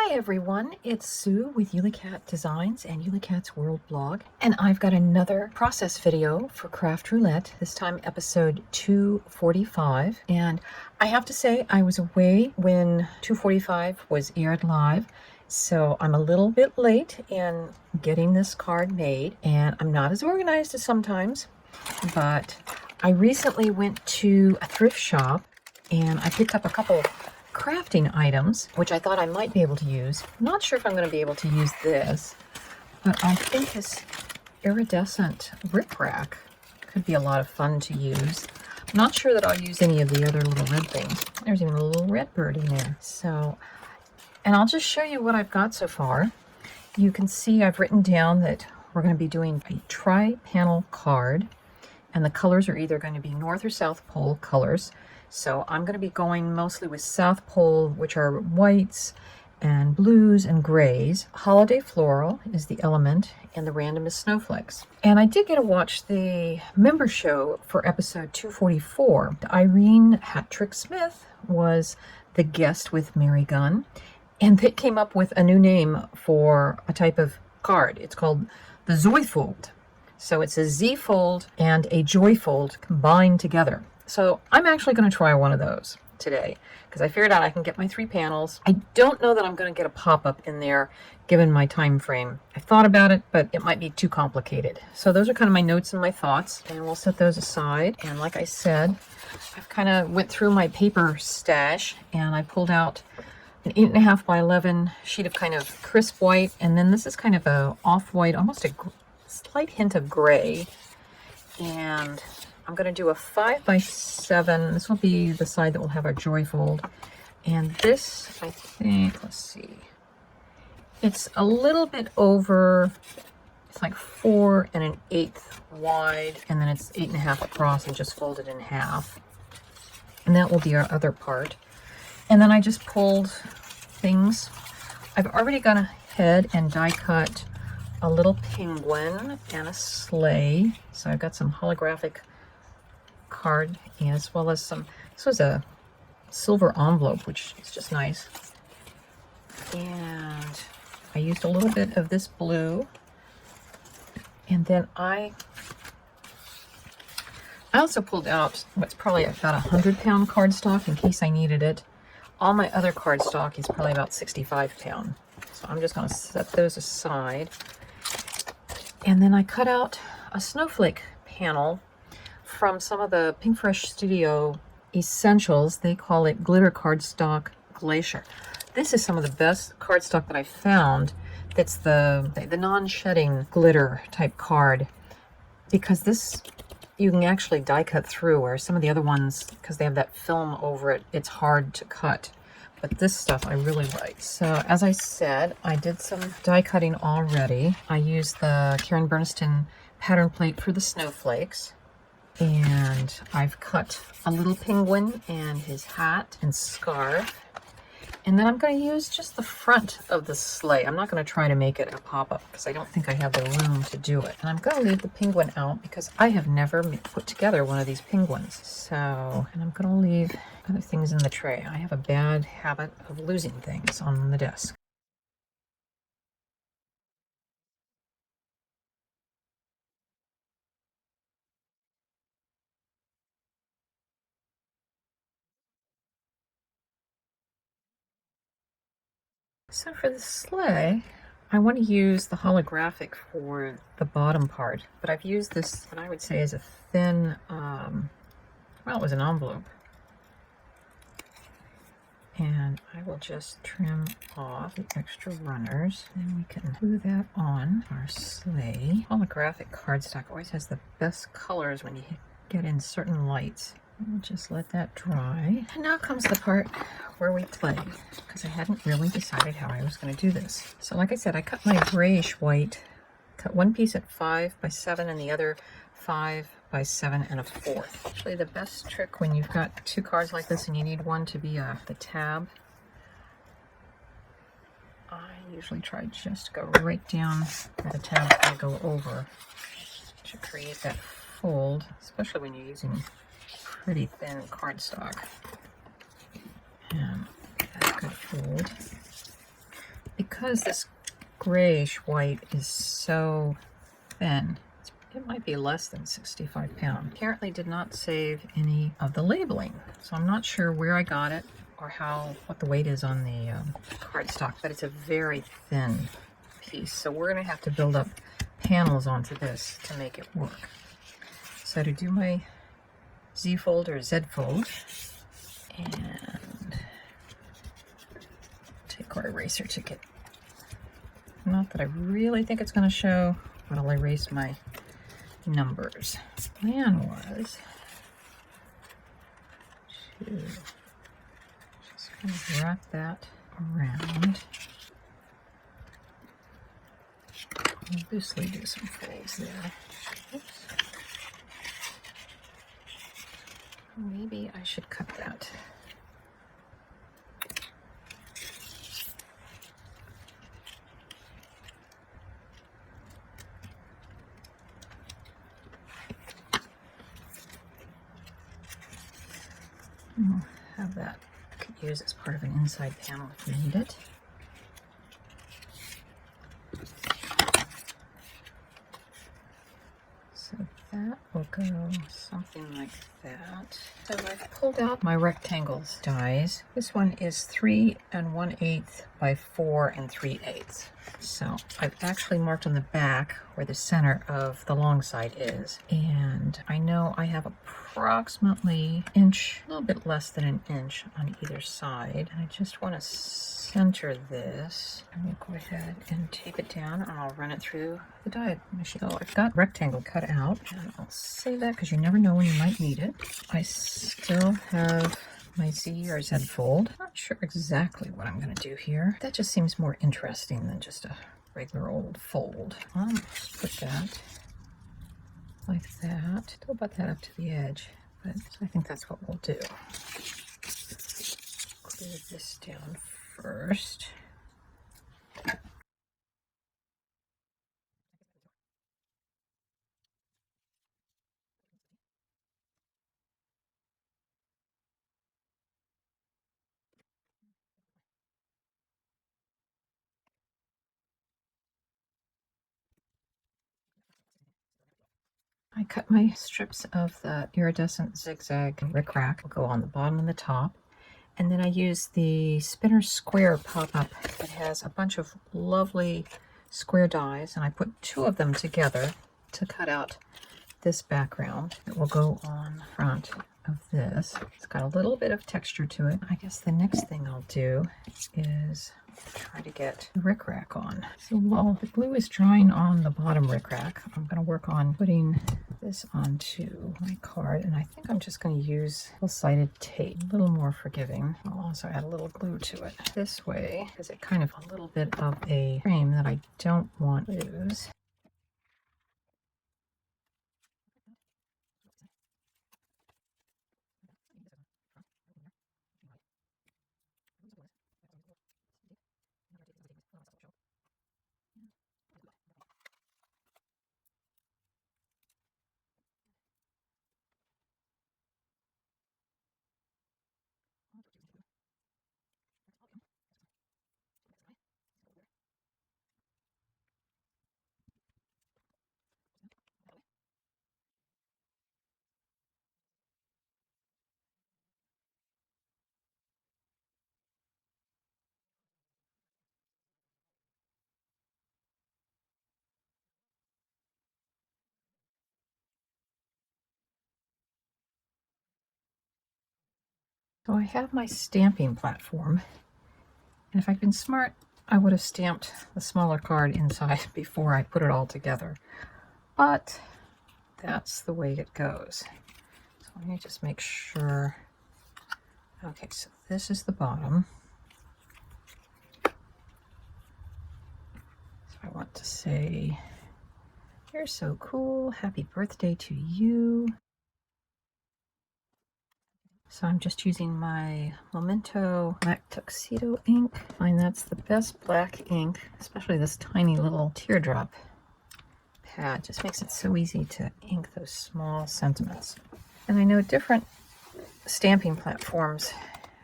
Hi everyone, it's Sue with Ully Cat Designs and Ully Cat's World blog, and I've got another process video for Craft Roulette, this time episode 245. And I have to say I was away when 245 was aired live, so I'm a little bit late in getting this card made, and I'm not as organized as sometimes, but I recently went to a thrift shop and I picked up a couple crafting items, which I thought I might be able to use. I'm not sure if I'm going to be able to use this, but I think this iridescent rickrack could be a lot of fun to use. I'm not sure that I'll use any of the other little red things. There's even a little red bird in there. So, and I'll just show you what I've got so far. You can see I've written down that we're going to be doing a tri-panel card, and the colors are either going to be North or South Pole colors. So I'm going to be going mostly with South Pole, which are whites and blues and grays. Holiday Floral is the element, and the random is snowflakes. And I did get to watch the member show for episode 244. Irene Hattrick Smith was the guest with Mary Gunn, and they came up with a new name for a type of card. It's called the Zoyfold. So it's a Z-fold and a Joyfold combined together. So I'm actually going to try one of those today because I figured out I can get my 3 panels. I don't know that I'm going to get a pop-up in there given my time frame. I thought about it, but it might be too complicated. So those are kind of my notes and my thoughts, and we'll set those aside. And like I said, I've kind of went through my paper stash and I pulled out an 8.5 by 11 sheet of kind of crisp white, and then this is kind of a off-white, almost a slight hint of gray. And I'm going to do a 5 by 7. This will be the side that will have our Joyfold. And this, I think, let's see, it's a little bit over, it's like 4 1/8 wide, and then it's 8.5 across and just folded in half. And that will be our other part. And then I just pulled things. I've already gone ahead and die cut a little penguin and a sleigh. So I've got some holographic card as well as some, this was a silver envelope, which is just nice. And I used a little bit of this blue. And then I also pulled out what's probably about 100-pound cardstock in case I needed it. All my other cardstock is probably about 65-pound. So I'm just going to set those aside. And then I cut out a snowflake panel from some of the Pink Fresh Studio Essentials. They call it Glitter Cardstock Glacier. This is some of the best cardstock that I found. That's the non-shedding glitter type card, because this you can actually die cut through, where some of the other ones, because they have that film over it, it's hard to cut. But this stuff I really like. So as I said, I did some die cutting already. I used the Karen Berniston pattern plate for the snowflakes. And I've cut a little penguin and his hat and scarf. And then I'm going to use just the front of the sleigh. I'm not going to try to make it a pop-up because I don't think I have the room to do it. And I'm going to leave the penguin out because I have never put together one of these penguins. So, and I'm going to leave other things in the tray. I have a bad habit of losing things on the desk. So for the sleigh, I want to use the holographic for the bottom part, but I've used this, what I would say is a thin, well, it was an envelope. And I will just trim off the extra runners, and we can glue that on our sleigh. Holographic cardstock always has the best colors when you get in certain lights. We'll just let that dry. And now comes the part where we play, because I hadn't really decided how I was going to do this. So like I said, I cut my grayish white, cut one piece at 5 by 7 and the other 5 by 7 1/4. Actually, the best trick when you've got 2 cards like this and you need one to be the tab, I usually try just to go right down where the tab's going to go over to create that fold, especially when you're using pretty thin cardstock. And that's a good fold. because this grayish white is so thin, it might be less than 65 pounds. Apparently did not save any of the labeling, so I'm not sure where I got it or what the weight is on the cardstock, but it's a very thin piece, so we're going to have to build up panels onto this to make it work. So to do my Z-fold or Z-fold, and take our eraser to get, not that I really think it's going to show, but I'll erase my numbers. The plan was to just kind of wrap that around and loosely do some folds there. Oops. Maybe I should cut that. We'll have that. I could use as part of an inside panel if we need it. So that will go something like that. So I've pulled out my rectangles dies. This one is 3 1/8 by 4 3/8. So I've actually marked on the back where the center of the long side is. And I know I have approximately an inch, a little bit less than an inch on either side. And I just want to center this. And we'll go ahead and tape it down, and I'll run it through the die machine. So I've got rectangle cut out, and I'll save that because you never know when you might need it. I still have my Z or Z fold. Not sure exactly what I'm going to do here. That just seems more interesting than just a regular old fold. I'll just put that like that. Still butt that up to the edge, but I think that's what we'll do. Clear this down first. I cut my strips of the iridescent zigzag rickrack. Will go on the bottom and the top. And then I use the spinner square pop-up that has a bunch of lovely square dies, and I put 2 of them together to cut out this background that will go on front of this. It's got a little bit of texture to it. I guess the next thing I'll do is try to get the rickrack on. So while the glue is drying on the bottom rickrack, I'm going to work on putting this onto my card, and I think I'm just going to use double-sided tape, a little more forgiving. I'll also add a little glue to it. This way, because it kind of a little bit of a frame that I don't want to lose. So I have my stamping platform, and if I'd been smart, I would have stamped the smaller card inside before I put it all together. But that's the way it goes. So let me just make sure. Okay, so this is the bottom. So I want to say, "You're so cool, happy birthday to you." So I'm just using my Memento Black Tuxedo ink. I find that's the best black ink, especially this tiny little teardrop pad. Just makes it so easy to ink those small sentiments. And I know different stamping platforms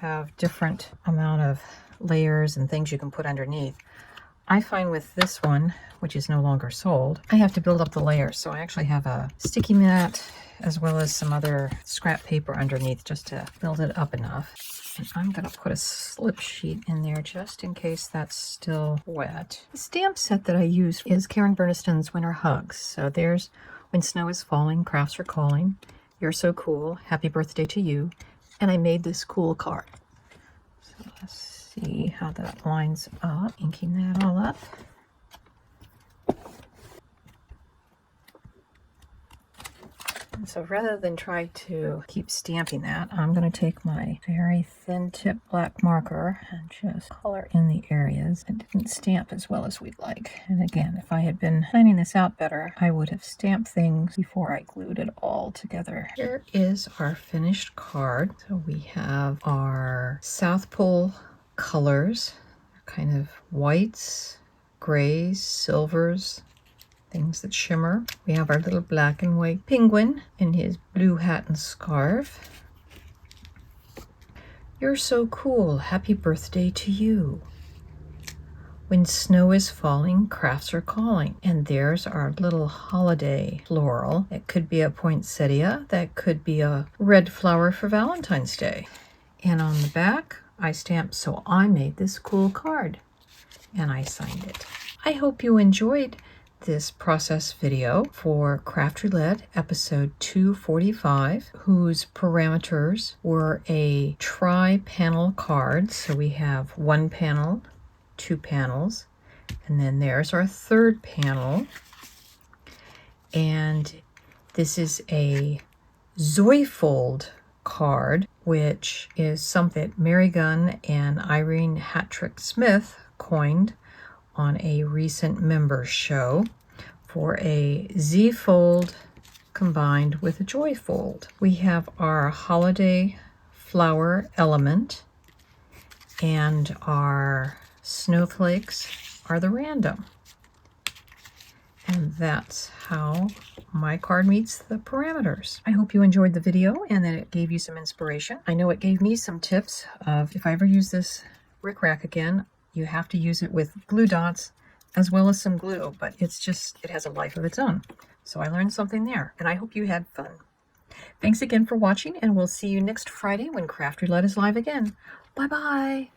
have different amount of layers and things you can put underneath. I find with this one, which is no longer sold, I have to build up the layers. So I actually have a sticky mat as well as some other scrap paper underneath just to build it up enough. And I'm going to put a slip sheet in there just in case that's still wet. The stamp set that I use is Karen Burniston's Winter Hugs. So there's When Snow is Falling, Crafts Are Calling, You're So Cool, Happy Birthday to You, and I made this cool card. So let's see how that lines up, inking that all up. And so rather than try to keep stamping that, I'm going to take my very thin tip black marker and just color in the areas. It didn't stamp as well as we'd like. And again, if I had been planning this out better, I would have stamped things before I glued it all together. Here is our finished card. So we have our South Pole colors, kind of whites, grays, silvers, things that shimmer. We have our little black and white penguin in his blue hat and scarf. You're so cool. Happy birthday to you. When snow is falling, crafts are calling. And there's our little holiday floral. It could be a poinsettia. That could be a red flower for Valentine's Day. And on the back, I stamped So I Made This Cool Card. And I signed it. I hope you enjoyed this process video for Craft Roulette episode 245, whose parameters were a tri-panel card. So we have one panel, two panels, and then there's our third panel. And this is a Zoyfold card, which is something that Mary Gunn and Irene Hattrick Smith coined on a recent members show for a Z fold combined with a joy fold. We have our holiday flower element, and our snowflakes are the random. And that's how my card meets the parameters. I hope you enjoyed the video and that it gave you some inspiration. I know it gave me some tips of if I ever use this rickrack again, you have to use it with glue dots as well as some glue, but it has a life of its own. So I learned something there, and I hope you had fun. Thanks again for watching, and we'll see you next Friday when Craft Roulette is live again. Bye-bye.